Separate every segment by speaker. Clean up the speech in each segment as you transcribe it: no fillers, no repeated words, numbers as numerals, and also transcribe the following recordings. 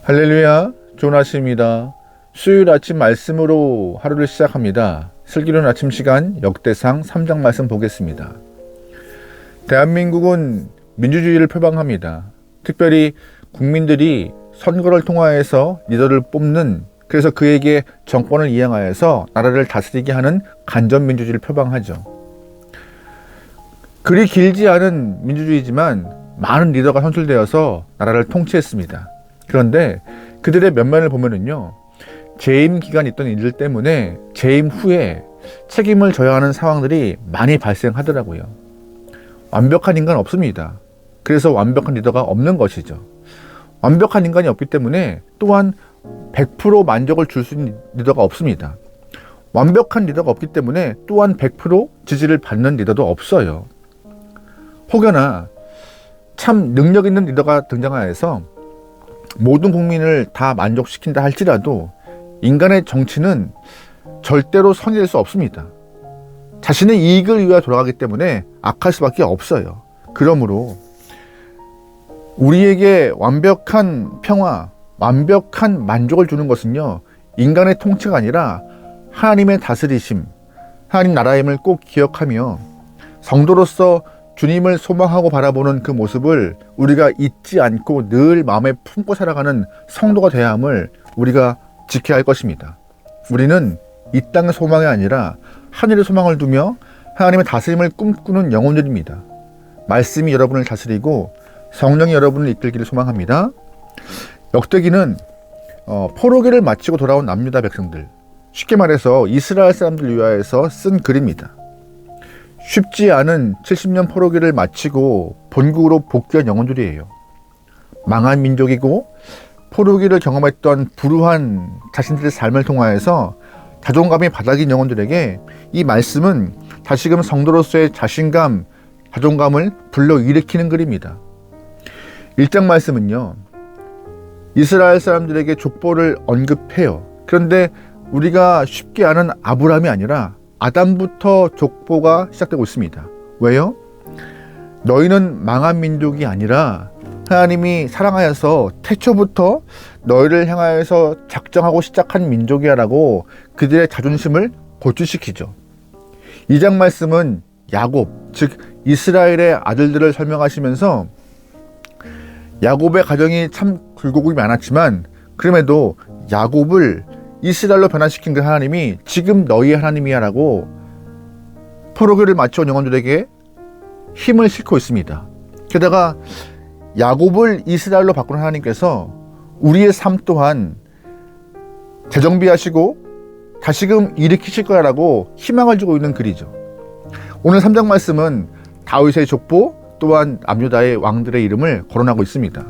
Speaker 1: 할렐루야, 좋은 아침입니다. 수요일 아침 말씀으로 하루를 시작합니다. 슬기로운 아침 시간 역대상 3장 말씀 보겠습니다. 대한민국은 민주주의를 표방합니다. 특별히 국민들이 선거를 통하여서 리더를 뽑는, 그래서 그에게 정권을 이양하여서 나라를 다스리게 하는 간접민주주의를 표방하죠. 그리 길지 않은 민주주의지만 많은 리더가 선출되어서 나라를 통치했습니다. 그런데 그들의 면면을 보면은요, 재임 기간이 있던 일들 때문에 재임 후에 책임을 져야 하는 상황들이 많이 발생하더라고요. 완벽한 인간 없습니다. 그래서 완벽한 리더가 없는 것이죠. 완벽한 인간이 없기 때문에 또한 100% 만족을 줄 수 있는 리더가 없습니다. 완벽한 리더가 없기 때문에 또한 100% 지지를 받는 리더도 없어요. 혹여나 참 능력 있는 리더가 등장하여서 모든 국민을 다 만족시킨다 할지라도 인간의 정치는 절대로 선이 될 수 없습니다. 자신의 이익을 위하여 돌아가기 때문에 악할 수밖에 없어요. 그러므로 우리에게 완벽한 평화, 완벽한 만족을 주는 것은요, 인간의 통치가 아니라 하나님의 다스리심, 하나님 나라임을 꼭 기억하며 성도로서 주님을 소망하고 바라보는 그 모습을 우리가 잊지 않고 늘 마음에 품고 살아가는 성도가 되어야 함을 우리가 지켜야 할 것입니다. 우리는 이 땅의 소망이 아니라 하늘의 소망을 두며 하나님의 다스림을 꿈꾸는 영혼들입니다. 말씀이 여러분을 다스리고 성령이 여러분을 이끌기를 소망합니다. 역대기는 포로기를 마치고 돌아온 남유다 백성들, 쉽게 말해서 이스라엘 사람들 위하여서 쓴 글입니다. 쉽지 않은 70년 포로기를 마치고 본국으로 복귀한 영혼들이에요. 망한 민족이고 포로기를 경험했던 불우한 자신들의 삶을 통하여서 자존감이 바닥인 영혼들에게 이 말씀은 다시금 성도로서의 자신감, 자존감을 불러일으키는 글입니다. 1장 말씀은요, 이스라엘 사람들에게 족보를 언급해요. 그런데 우리가 쉽게 아는 아브라함이 아니라 아담부터 족보가 시작되고 있습니다. 왜요? 너희는 망한 민족이 아니라 하나님이 사랑하여서 태초부터 너희를 향하여서 작정하고 시작한 민족이야 라고 그들의 자존심을 고취시키죠. 2장 말씀은 야곱, 즉 이스라엘의 아들들을 설명하시면서 야곱의 가정이 참 굴곡이 많았지만 그럼에도 야곱을 이스라엘로 변화시킨 그 하나님이 지금 너희의 하나님이야 라고 포로기를 마쳐온 영혼들에게 힘을 싣고 있습니다. 게다가 야곱을 이스라엘로 바꾼 하나님께서 우리의 삶 또한 재정비하시고 다시금 일으키실 거야 라고 희망을 주고 있는 글이죠. 오늘 3장 말씀은 다윗의 족보 또한 남유다의 왕들의 이름을 거론하고 있습니다.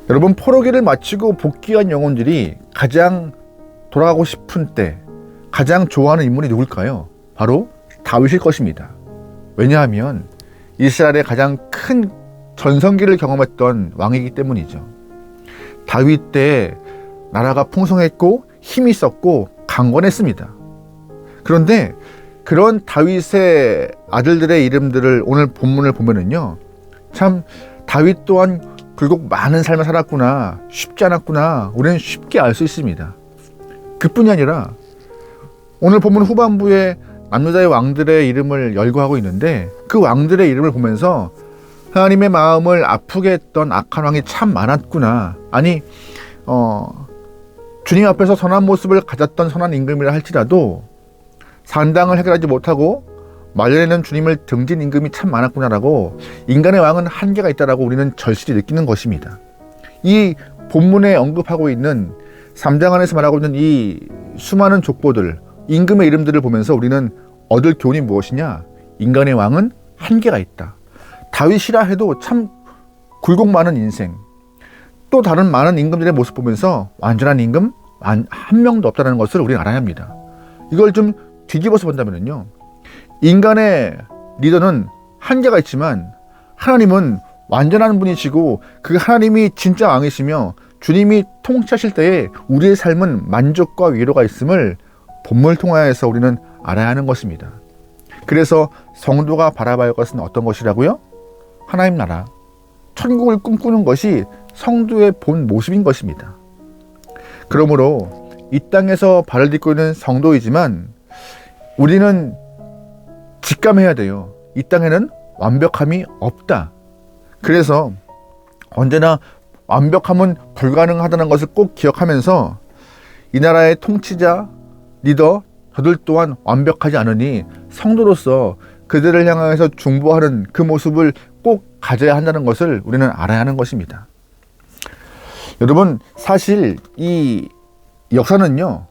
Speaker 1: 여러분, 포로기를 마치고 복귀한 영혼들이 가장 돌아가고 싶은 때 가장 좋아하는 인물이 누굴까요? 바로 다윗일 것입니다. 왜냐하면 이스라엘의 가장 큰 전성기를 경험했던 왕이기 때문이죠. 다윗 때 나라가 풍성했고 힘이 있었고 강건했습니다. 그런데 그런 다윗의 아들들의 이름들을 오늘 본문을 보면은요, 참 다윗 또한 굴곡 많은 삶을 살았구나, 쉽지 않았구나, 우리는 쉽게 알 수 있습니다. 그뿐이 아니라 오늘 본문 후반부에 남유다의 왕들의 이름을 열거하고 있는데 그 왕들의 이름을 보면서 하나님의 마음을 아프게 했던 악한 왕이 참 많았구나. 아니 주님 앞에서 선한 모습을 가졌던 선한 임금이라 할지라도 산당을 해결하지 못하고 말년에는 주님을 등진 임금이 참 많았구나라고 인간의 왕은 한계가 있다라고 우리는 절실히 느끼는 것입니다. 이 본문에 언급하고 있는 3장 안에서 말하고 있는 이 수많은 족보들, 임금의 이름들을 보면서 우리는 얻을 교훈이 무엇이냐? 인간의 왕은 한계가 있다. 다윗이라 해도 참 굴곡 많은 인생, 또 다른 많은 임금들의 모습 보면서 완전한 임금 한 명도 없다는 것을 우리는 알아야 합니다. 이걸 좀 뒤집어서 본다면요, 인간의 리더는 한계가 있지만 하나님은 완전한 분이시고 그 하나님이 진짜 왕이시며 주님이 통치하실 때에 우리의 삶은 만족과 위로가 있음을 본문을 통하여서 우리는 알아야 하는 것입니다. 그래서 성도가 바라봐야 할 것은 어떤 것이라고요? 하나님 나라, 천국을 꿈꾸는 것이 성도의 본 모습인 것입니다. 그러므로 이 땅에서 발을 딛고 있는 성도이지만 우리는 직감해야 돼요. 이 땅에는 완벽함이 없다. 그래서 언제나 완벽함은 불가능하다는 것을 꼭 기억하면서 이 나라의 통치자, 리더, 저들 또한 완벽하지 않으니 성도로서 그들을 향해서 중보하는 그 모습을 꼭 가져야 한다는 것을 우리는 알아야 하는 것입니다. 여러분, 사실 이 역사는요,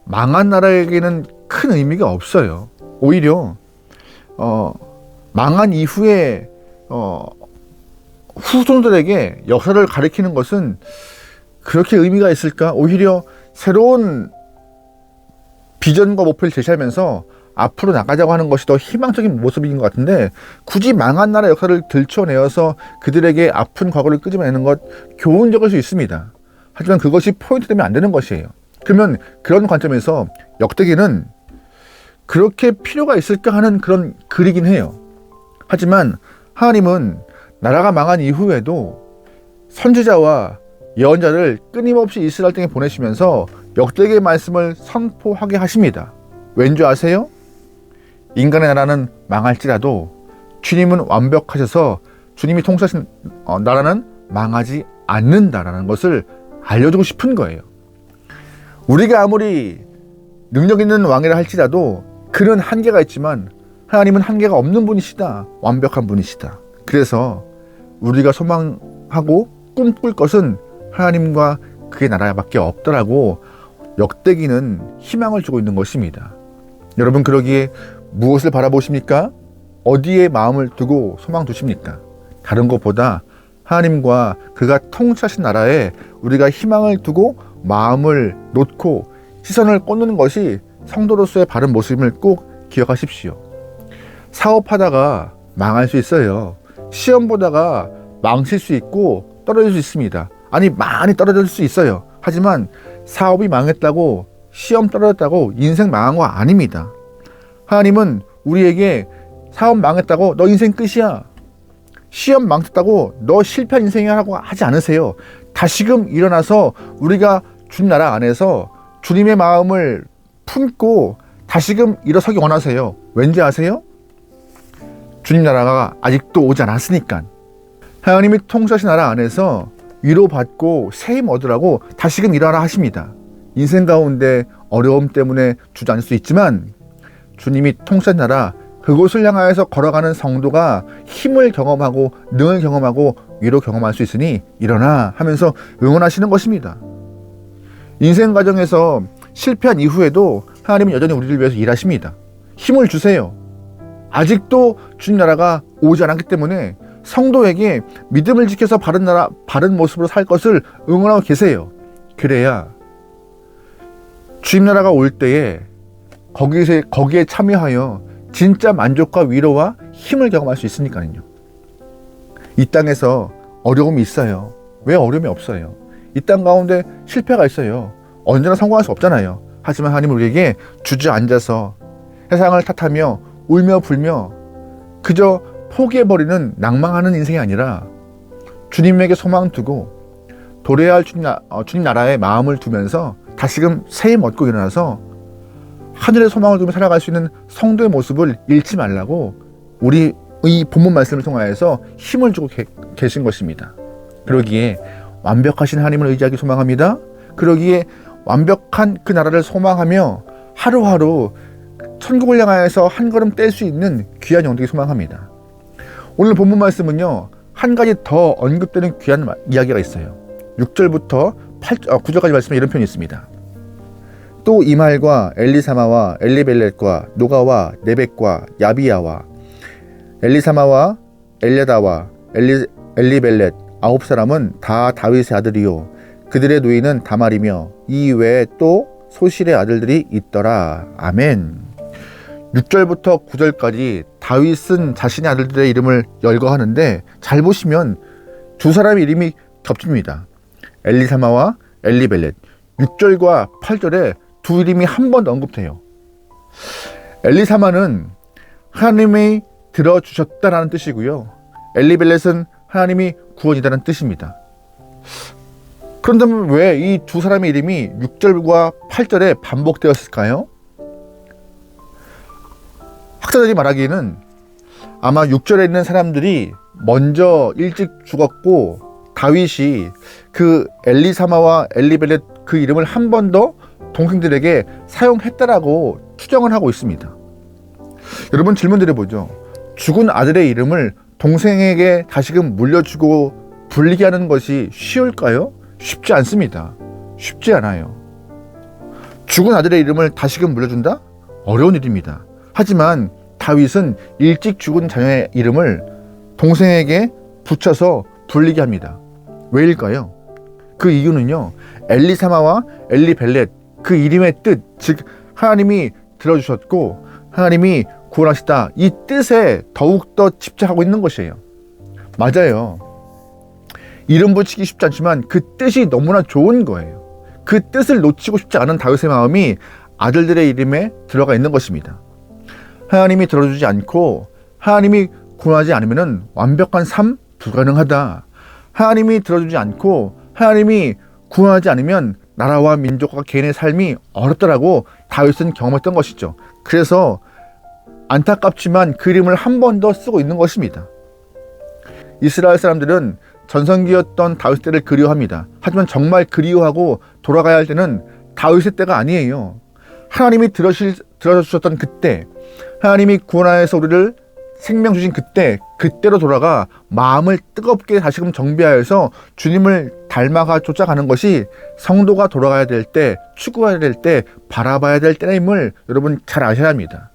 Speaker 1: 망한 나라에게는 큰 의미가 없어요. 오히려 망한 이후에 후손들에게 역사를 가리키는 것은 그렇게 의미가 있을까? 오히려 새로운 비전과 목표를 제시하면서 앞으로 나가자고 하는 것이 더 희망적인 모습인 것 같은데, 굳이 망한 나라 역사를 들춰내어서 그들에게 아픈 과거를 끄집어내는 것 교훈적일 수 있습니다. 하지만 그것이 포인트 되면 안 되는 것이에요. 그러면 그런 관점에서 역대기는 그렇게 필요가 있을까 하는 그런 글이긴 해요. 하지만 하나님은 나라가 망한 이후에도 선지자와 예언자를 끊임없이 이스라엘 땅에 보내시면서 역대기의 말씀을 선포하게 하십니다. 왠지 아세요? 인간의 나라는 망할지라도 주님은 완벽하셔서 주님이 통치하신 나라는 망하지 않는다라는 것을 알려주고 싶은 거예요. 우리가 아무리 능력 있는 왕이라 할지라도 그는 한계가 있지만 하나님은 한계가 없는 분이시다. 완벽한 분이시다. 그래서 우리가 소망하고 꿈꿀 것은 하나님과 그의 나라밖에 없더라고 역대기는 희망을 주고 있는 것입니다. 여러분, 그러기에 무엇을 바라보십니까? 어디에 마음을 두고 소망 두십니까? 다른 것보다 하나님과 그가 통치하신 나라에 우리가 희망을 두고 마음을 놓고 시선을 꽂는 것이 성도로서의 바른 모습임을 꼭 기억하십시오. 사업하다가 망할 수 있어요. 시험 보다가 망칠 수 있고 떨어질 수 있습니다. 아니, 많이 떨어질 수 있어요. 하지만 사업이 망했다고, 시험 떨어졌다고 인생 망한 거 아닙니다. 하나님은 우리에게 사업 망했다고 너 인생 끝이야, 시험 망쳤다고 너 실패한 인생이라고 하지 않으세요. 다시금 일어나서 우리가 주님 나라 안에서 주님의 마음을 품고 다시금 일어서기 원하세요. 왠지 아세요? 주님 나라가 아직도 오지 않았으니까. 하나님이 통치하신 나라 안에서 위로받고 세임 얻으라고 다시금 일어나라 하십니다. 인생 가운데 어려움 때문에 주저앉을 수 있지만 주님이 통치하신 나라, 그곳을 향하여서 걸어가는 성도가 힘을 경험하고 능을 경험하고 위로 경험할 수 있으니 일어나 하면서 응원하시는 것입니다. 인생 과정에서 실패한 이후에도 하나님은 여전히 우리를 위해서 일하십니다. 힘을 주세요. 아직도 주님 나라가 오지 않았기 때문에 성도에게 믿음을 지켜서 바른 나라, 바른 모습으로 살 것을 응원하고 계세요. 그래야 주님 나라가 올 때에 거기에 참여하여 진짜 만족과 위로와 힘을 경험할 수 있으니까요. 이 땅에서 어려움이 있어요. 왜 어려움이 없어요? 이 땅 가운데 실패가 있어요. 언제나 성공할 수 없잖아요. 하지만 하나님은 우리에게 주저앉아서 세상을 탓하며 울며 불며 그저 포기해버리는 낭망하는 인생이 아니라 주님에게 소망 두고 도래해야 할 주님 나라에 마음을 두면서 다시금 세임 얻고 일어나서 하늘의 소망을 두며 살아갈 수 있는 성도의 모습을 잃지 말라고 우리 이 본문 말씀을 통하여서 힘을 주고 계신 것입니다. 그러기에 완벽하신 하나님을 의지하기 소망합니다. 그러기에 완벽한 그 나라를 소망하며 하루하루 천국을 향하여서 한 걸음 뗄 수 있는 귀한 영되기 소망합니다. 오늘 본문 말씀은요, 한 가지 더 언급되는 귀한 이야기가 있어요. 6절부터 9절까지 말씀에 이런 표현이 있습니다. 또 이 말과 엘리사마와 엘리벨렛과 노가와 네벡과 야비야와 엘리사마와 엘레다와 엘리벨렛 9사람은 다 다윗의 아들이요 그들의 누이는 다말이며 이 외에 또 소실의 아들들이 있더라. 아멘. 6절부터 9절까지 다윗은 자신의 아들들의 이름을 열거하는데 잘 보시면 두 사람의 이름이 겹칩니다. 엘리사마와 엘리벨렛. 6절과 8절에 두 이름이 한 번 더 언급돼요. 엘리사마는 하나님이 들어주셨다라는 뜻이고요. 엘리벨렛은 하나님이 구원이다라는 뜻입니다. 그런다면 왜 이 두 사람의 이름이 6절과 8절에 반복되었을까요? 학자들이 말하기에는 아마 6절에 있는 사람들이 먼저 일찍 죽었고 다윗이 그 엘리사마와 엘리벨렛 그 이름을 한 번 더 동생들에게 사용했다라고 추정을 하고 있습니다. 여러분 질문 드려보죠. 죽은 아들의 이름을 동생에게 다시금 물려주고 불리게 하는 것이 쉬울까요? 쉽지 않습니다. 쉽지 않아요. 죽은 아들의 이름을 다시금 물려준다? 어려운 일입니다. 하지만 다윗은 일찍 죽은 자녀의 이름을 동생에게 붙여서 불리게 합니다. 왜일까요? 그 이유는요, 엘리사마와 엘리벨렛 그 이름의 뜻, 즉 하나님이 들어주셨고 하나님이 구원하시다, 이 뜻에 더욱더 집착하고 있는 것이에요. 맞아요. 이름 붙이기 쉽지 않지만 그 뜻이 너무나 좋은 거예요. 그 뜻을 놓치고 싶지 않은 다윗의 마음이 아들들의 이름에 들어가 있는 것입니다. 하나님이 들어주지 않고 하나님이 구원하지 않으면 완벽한 삶 불가능하다. 하나님이 들어주지 않고 하나님이 구원하지 않으면 나라와 민족과 개인의 삶이 어렵다라고 다윗은 경험했던 것이죠. 그래서 안타깝지만 그 이름을 한 번 더 쓰고 있는 것입니다. 이스라엘 사람들은 전성기였던 다윗 때를 그리워합니다. 하지만 정말 그리워하고 돌아가야 할 때는 다윗의 때가 아니에요. 하나님이 들어주셨던 그때, 하나님이 구원하여서 우리를 생명 주신 그때로 돌아가 마음을 뜨겁게 다시금 정비하여서 주님을 닮아가 쫓아가는 것이 성도가 돌아가야 될 때, 추구해야 될 때, 바라봐야 될 때임을 여러분 잘 아셔야 합니다.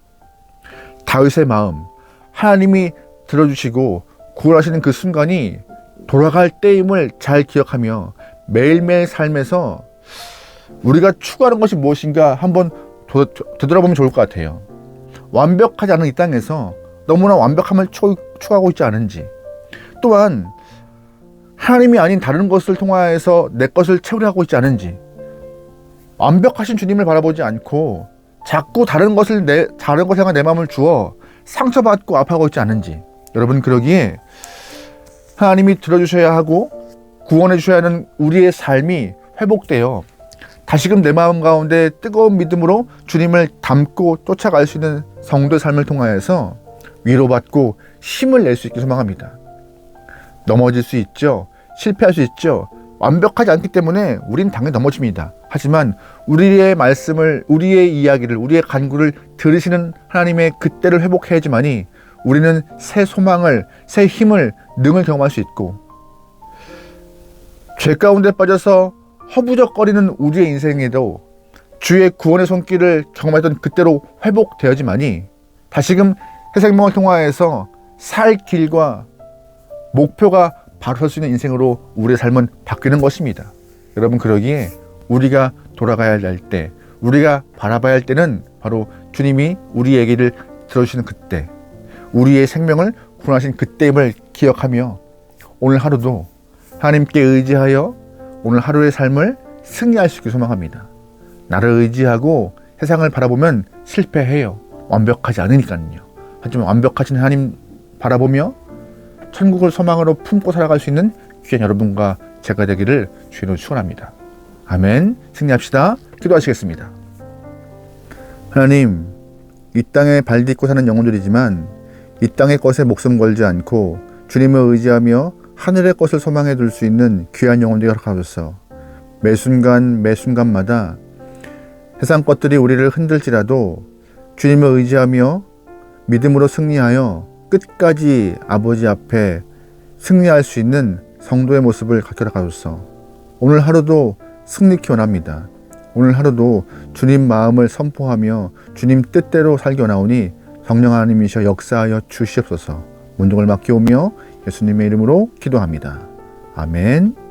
Speaker 1: 다윗의 마음, 하나님이 들어주시고 구원하시는 그 순간이 돌아갈 때임을 잘 기억하며 매일매일 삶에서 우리가 추구하는 것이 무엇인가 한번 되돌아보면 좋을 것 같아요. 완벽하지 않은 이 땅에서 너무나 완벽함을 추구하고 있지 않은지, 또한 하나님이 아닌 다른 것을 통하여서 내 것을 채우려 하고 있지 않은지, 완벽하신 주님을 바라보지 않고 자꾸 다른 것에 향한 내 마음을 주어 상처받고 아파하고 있지 않은지, 여러분 그러기에 하나님이 들어주셔야 하고 구원해 주셔야 하는 우리의 삶이 회복되어 다시금 내 마음 가운데 뜨거운 믿음으로 주님을 닮고 쫓아갈 수 있는 성도의 삶을 통하여서 위로받고 힘을 낼 수 있게 소망합니다. 넘어질 수 있죠. 실패할 수 있죠. 완벽하지 않기 때문에 우린 당연히 넘어집니다. 하지만 우리의 말씀을, 우리의 이야기를, 우리의 간구를 들으시는 하나님의 그때를 회복해야지만이 우리는 새 소망을, 새 힘을, 능을 경험할 수 있고, 죄 가운데 빠져서 허부적거리는 우리의 인생에도 주의 구원의 손길을 경험했던 그때로 회복되어야지만이 다시금 새 생명을 통하여서 살 길과 목표가 바로 설 수 있는 인생으로 우리의 삶은 바뀌는 것입니다. 여러분 그러기에 우리가 돌아가야 할 때, 우리가 바라봐야 할 때는 바로 주님이 우리 얘기를 들어주시는 그때, 우리의 생명을 구원하신 그때임을 기억하며 오늘 하루도 하나님께 의지하여 오늘 하루의 삶을 승리할 수 있게 소망합니다. 나를 의지하고 세상을 바라보면 실패해요. 완벽하지 않으니까요. 하지만 완벽하신 하나님 바라보며 천국을 소망으로 품고 살아갈 수 있는 귀한 여러분과 제가 되기를 주님으로 축원합니다. 아멘. 승리합시다. 기도하시겠습니다. 하나님, 이 땅에 발 딛고 사는 영혼들이지만 이 땅의 것에 목숨 걸지 않고 주님을 의지하며 하늘의 것을 소망해 둘 수 있는 귀한 영혼들이 허락하소서. 매 순간마다 세상 것들이 우리를 흔들지라도 주님을 의지하며 믿음으로 승리하여 끝까지 아버지 앞에 승리할 수 있는 성도의 모습을 갖게 하소서. 오늘 하루도 승리케 원합니다. 오늘 하루도 주님 마음을 선포하며 주님 뜻대로 살기 원하오니 성령 하나님이셔 역사하여 주시옵소서. 문종을 맡기오며 예수님의 이름으로 기도합니다. 아멘.